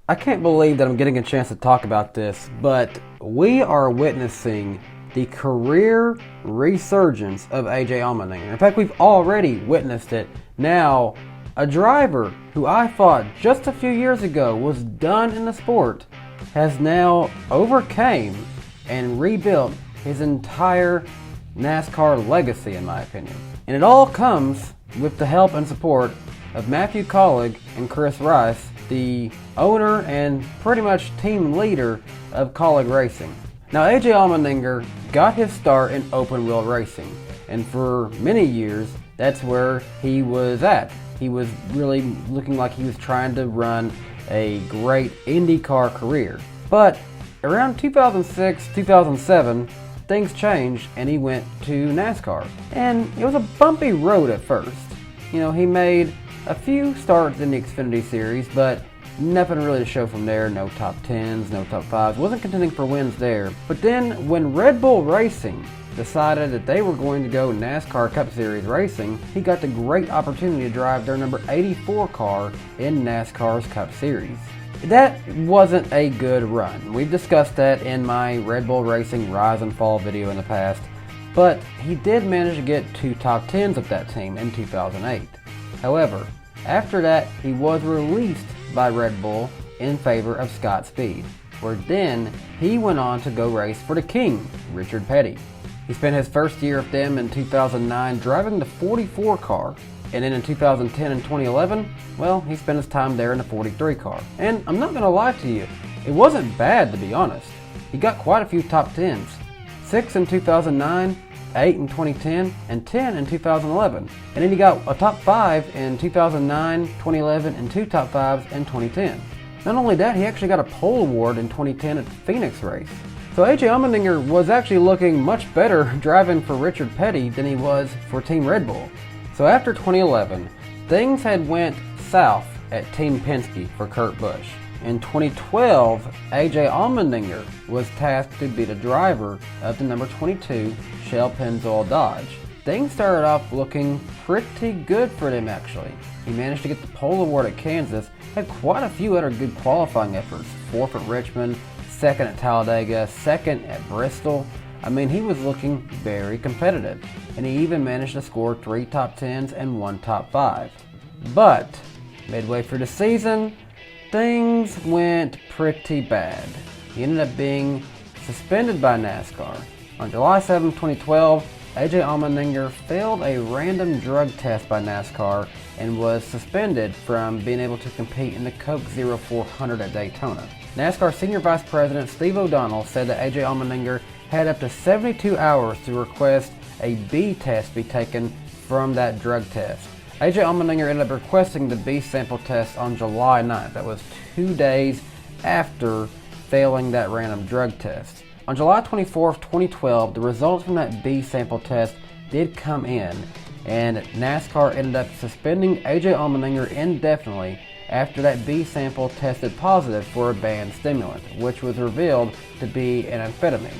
I can't believe that I'm getting a chance to talk about this, but we are witnessing the career resurgence of AJ Allmendinger. In fact, we've already witnessed it. Now, a driver who I thought just a few years ago was done in the sport has now overcame and rebuilt his entire NASCAR legacy, in my opinion. And it all comes with the help and support of Matthew Collig and Chris Rice, the owner and pretty much team leader of Collig Racing. Now, AJ Allmendinger got his start in open wheel racing, and for many years that's where he was at. He was really looking like he was trying to run a great IndyCar career. But around 2006, 2007, things changed and he went to NASCAR. And it was a bumpy road at first. You know, he made a few starts in the Xfinity Series, but nothing really to show from there. No top 10s, no top 5s. Wasn't contending for wins there. But then when Red Bull Racing decided that they were going to go NASCAR Cup Series racing, he got the great opportunity to drive their number 84 car in NASCAR's Cup Series. That wasn't a good run. We've discussed that in my Red Bull Racing Rise and Fall video in the past, but he did manage to get 2 top 10s of that team in 2008. However, after that, he was released by Red Bull in favor of Scott Speed, where then he went on to go race for the King, Richard Petty. He spent his first year with them in 2009 driving the 44 car, and then in 2010 and 2011, well, he spent his time there in the 43 car. And I'm not going to lie to you, it wasn't bad, to be honest. He got quite a few top 10s. 6 in 2009, 8 in 2010, and 10 in 2011. And then he got a top 5 in 2009, 2011, and 2 top 5s in 2010. Not only that, he actually got a pole award in 2010 at the Phoenix race. So AJ Allmendinger was actually looking much better driving for Richard Petty than he was for Team Red Bull. So after 2011, things had went south at Team Penske for Kurt Busch. In 2012, AJ Allmendinger was tasked to be the driver of the number 22 Shell Pennzoil Dodge. Things started off looking pretty good for them, actually. He managed to get the pole award at Kansas, had quite a few other good qualifying efforts. 4th at Richmond, 2nd at Talladega, 2nd at Bristol. I mean, he was looking very competitive, and he even managed to score 3 top 10s and 1 top 5. But midway through the season, things went pretty bad. He ended up being suspended by NASCAR. On July 7, 2012, AJ Allmendinger failed a random drug test by NASCAR and was suspended from being able to compete in the Coke 0400 at Daytona. NASCAR Senior Vice President Steve O'Donnell said that AJ Allmendinger had up to 72 hours to request a B test be taken from that drug test. AJ Allmendinger ended up requesting the B sample test on July 9th. That was 2 days after failing that random drug test. On July 24th, 2012, the results from that B sample test did come in, and NASCAR ended up suspending AJ Allmendinger indefinitely after that B sample tested positive for a banned stimulant, which was revealed to be an amphetamine.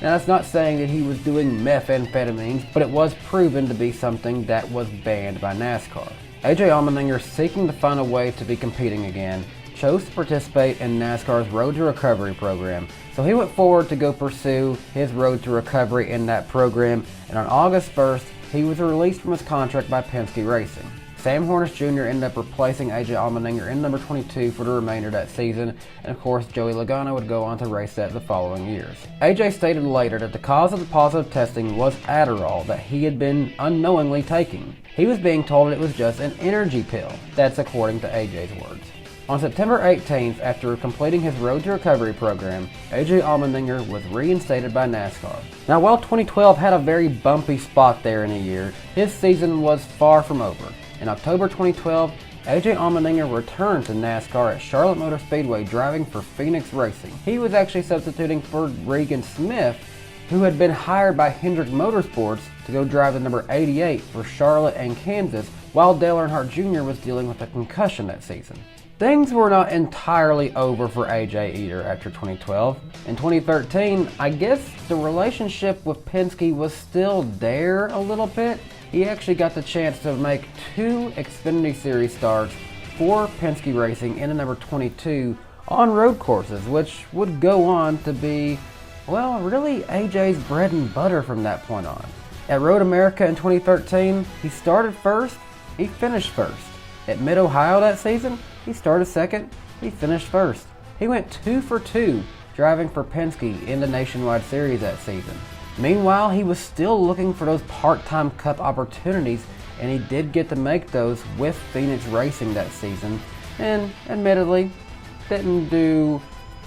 Now, that's not saying that he was doing methamphetamines, but it was proven to be something that was banned by NASCAR. AJ Allmendinger, seeking to find a way to be competing again, chose to participate in NASCAR's Road to Recovery program. So he went forward to go pursue his Road to Recovery in that program, and on August 1st, he was released from his contract by Penske Racing. Sam Hornish Jr. ended up replacing AJ Allmendinger in number 22 for the remainder of that season, and of course Joey Logano would go on to race that the following years. AJ stated later that the cause of the positive testing was Adderall that he had been unknowingly taking. He was being told it was just an energy pill. That's according to AJ's words. On September 18th, after completing his Road to Recovery program, AJ Allmendinger was reinstated by NASCAR. Now, while 2012 had a very bumpy spot there in a year, his season was far from over. In October 2012, AJ Allmendinger returned to NASCAR at Charlotte Motor Speedway driving for Phoenix Racing. He was actually substituting for Regan Smith, who had been hired by Hendrick Motorsports to go drive the number 88 for Charlotte and Kansas, while Dale Earnhardt Jr. was dealing with a concussion that season. Things were not entirely over for AJ either after 2012. In 2013, I guess the relationship with Penske was still there a little bit. He actually got the chance to make 2 Xfinity Series starts for Penske Racing in the number 22 on road courses, which would go on to be, well, really AJ's bread and butter from that point on. At Road America in 2013, he started first, he finished first. At Mid-Ohio that season, he started second, he finished first. He went 2 for 2 driving for Penske in the Nationwide Series that season. Meanwhile, he was still looking for those part-time Cup opportunities, and he did get to make those with Phoenix Racing that season, and admittedly, didn't do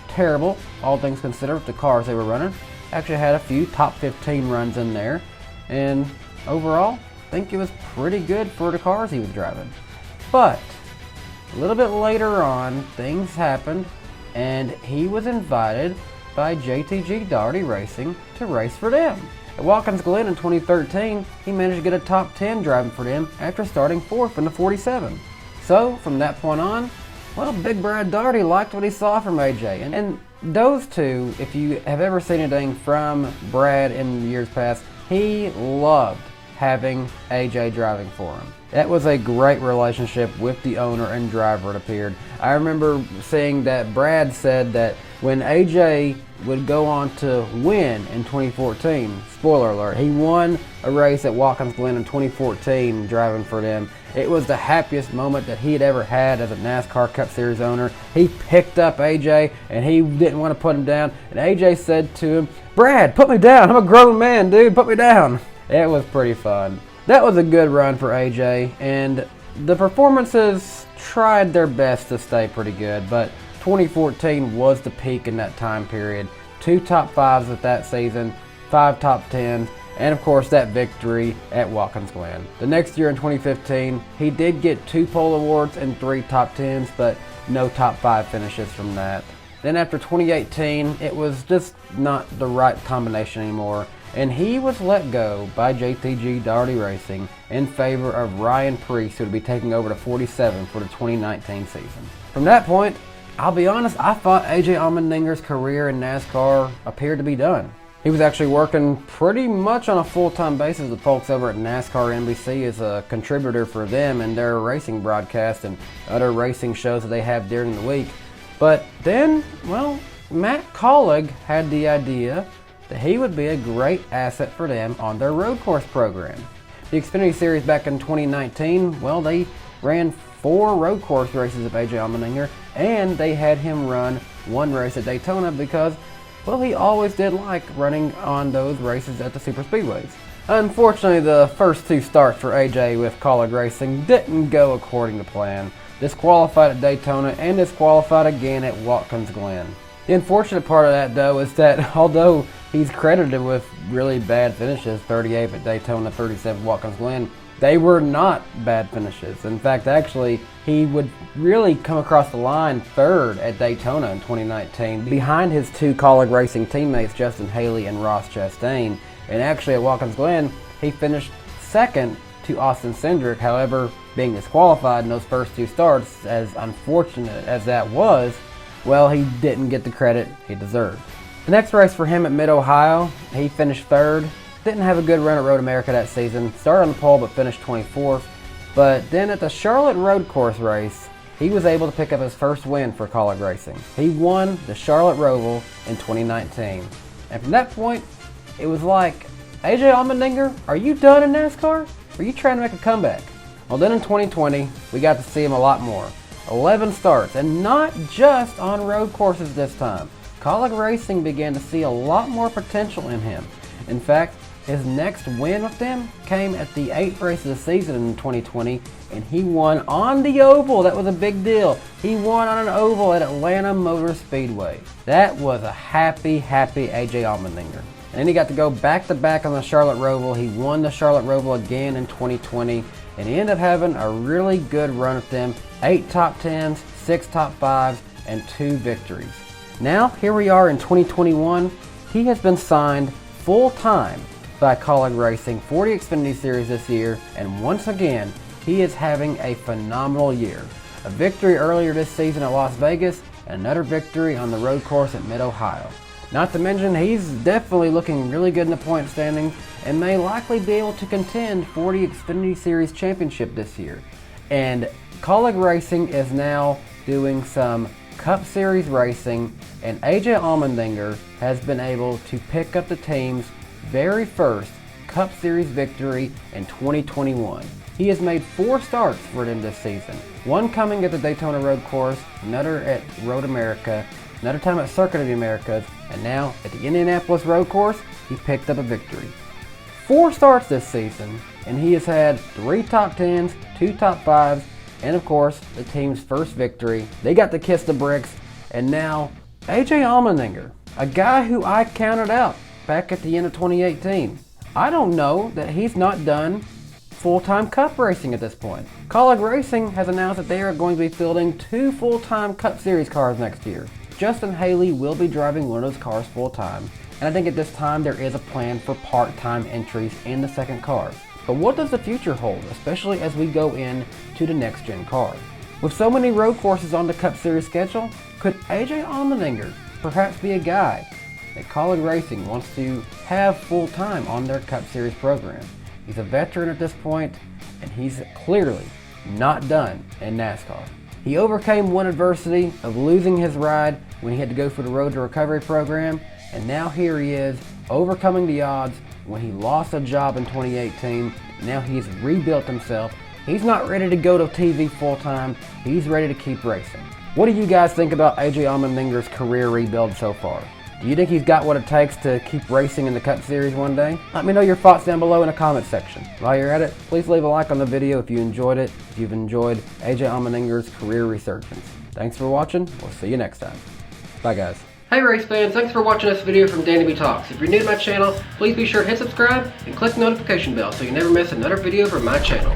terrible, all things considered, with the cars they were running. Actually had a few top 15 runs in there, and overall, I think it was pretty good for the cars he was driving. But a little bit later on, things happened, and he was invited by JTG Daugherty Racing to race for them. At Watkins Glen in 2013, he managed to get a top 10 driving for them after starting 4th in the 47. So, from that point on, well, Big Brad Daugherty liked what he saw from AJ. And those two, if you have ever seen anything from Brad in years past, he loved having AJ driving for him. That was a great relationship with the owner and driver, it appeared. I remember seeing that Brad said that when AJ would go on to win in 2014, spoiler alert, he won a race at Watkins Glen in 2014 driving for them. It was the happiest moment that he had ever had as a NASCAR Cup Series owner. He picked up AJ and he didn't want to put him down. And AJ said to him, "Brad, put me down. I'm a grown man, dude. Put me down." It was pretty fun. That was a good run for AJ, and the performances tried their best to stay pretty good, but 2014 was the peak in that time period. 2 top 5s at that season, 5 top 10s, and of course that victory at Watkins Glen. The next year in 2015, he did get 2 pole awards and 3 top 10s, but no top 5 finishes from that. Then after 2018, it was just not the right combination anymore, and he was let go by JTG Daugherty Racing in favor of Ryan Preece, who would be taking over to 47 for the 2019 season. From that point, I'll be honest, I thought AJ Allmendinger's career in NASCAR appeared to be done. He was actually working pretty much on a full-time basis with folks over at NASCAR NBC as a contributor for them and their racing broadcast and other racing shows that they have during the week. But then, well, Matt Collig had the idea that he would be a great asset for them on their road course program. The Xfinity Series back in 2019, well, they ran 4 road course races of AJ Allmendinger, and they had him run 1 race at Daytona because, well, he always did like running on those races at the super speedways. Unfortunately, the first 2 starts for AJ with Collig Racing didn't go according to plan. Disqualified at Daytona and disqualified again at Watkins Glen. The unfortunate part of that, though, is that although he's credited with really bad finishes, 38th at Daytona, 37th Watkins Glen, they were not bad finishes. In fact, actually, he would really come across the line 3rd at Daytona in 2019, behind his 2 Collig Racing teammates, Justin Haley and Ross Chastain. And actually at Watkins Glen, he finished 2nd to Austin Cindric. However, being disqualified in those first 2 starts, as unfortunate as that was, well, he didn't get the credit he deserved. The next race for him at Mid-Ohio, he finished 3rd. Didn't have a good run at Road America that season. Started on the pole but finished 24th. But then at the Charlotte Road Course race, he was able to pick up his first win for Collig Racing. He won the Charlotte Roval in 2019. And from that point, it was like, AJ Allmendinger, are you done in NASCAR? Are you trying to make a comeback? Well, then in 2020, we got to see him a lot more. 11 starts, and not just on road courses this time. Collig Racing began to see a lot more potential in him. In fact, his next win with them came at the 8th race of the season in 2020, and he won on the oval. That was a big deal. He won on an oval at Atlanta Motor Speedway. That was a happy AJ Allmendinger. And then he got to go back-to-back on the Charlotte Roval. He won the Charlotte Roval again in 2020, and he ended up having a really good run with them. 8 top 10s, 6 top 5s, and 2 victories. Now, here we are in 2021. He has been signed full-time by Collig Racing for the Xfinity Series this year, and once again, he is having a phenomenal year. A victory earlier this season at Las Vegas, and another victory on the road course at Mid-Ohio. Not to mention, he's definitely looking really good in the point standings, and may likely be able to contend for the Xfinity Series Championship this year. And Collig Racing is now doing some Cup Series racing, and AJ Allmendinger has been able to pick up the team's very first Cup Series victory in 2021. He has made 4 starts for them this season. One coming at the Daytona Road Course, another at Road America, another time at Circuit of the Americas, and now at the Indianapolis Road Course, he picked up a victory. 4 starts this season, and he has had 3 top 10s, 2 top 5s, and of course, the team's first victory. They got to kiss the bricks, and now AJ Allmendinger, a guy who I counted out back at the end of 2018. I don't know that he's not done full-time Cup racing at this point. College Racing has announced that they are going to be fielding 2 full-time Cup Series cars next year. Justin Haley will be driving one of those cars full-time, and I think at this time there is a plan for part-time entries in the second car. But what does the future hold, especially as we go into the next-gen car? With so many road courses on the Cup Series schedule, could AJ Allmendinger perhaps be a guy that College Racing wants to have full-time on their Cup Series program? He's a veteran at this point, and he's clearly not done in NASCAR. He overcame one adversity of losing his ride when he had to go for the Road to Recovery program, and now here he is overcoming the odds when he lost a job in 2018. Now he's rebuilt himself. He's not ready to go to TV full-time. He's ready to keep racing. What do you guys think about AJ Allmendinger's career rebuild so far? Do you think he's got what it takes to keep racing in the Cup Series one day? Let me know your thoughts down below in the comment section. While you're at it, please leave a like on the video if you enjoyed it, if you've enjoyed AJ Allmendinger's career resurgence. Thanks for watching. We'll see you next time. Bye, guys. Hey race fans, thanks for watching this video from DannyBTalks. If you're new to my channel, please be sure to hit subscribe and click the notification bell so you never miss another video from my channel.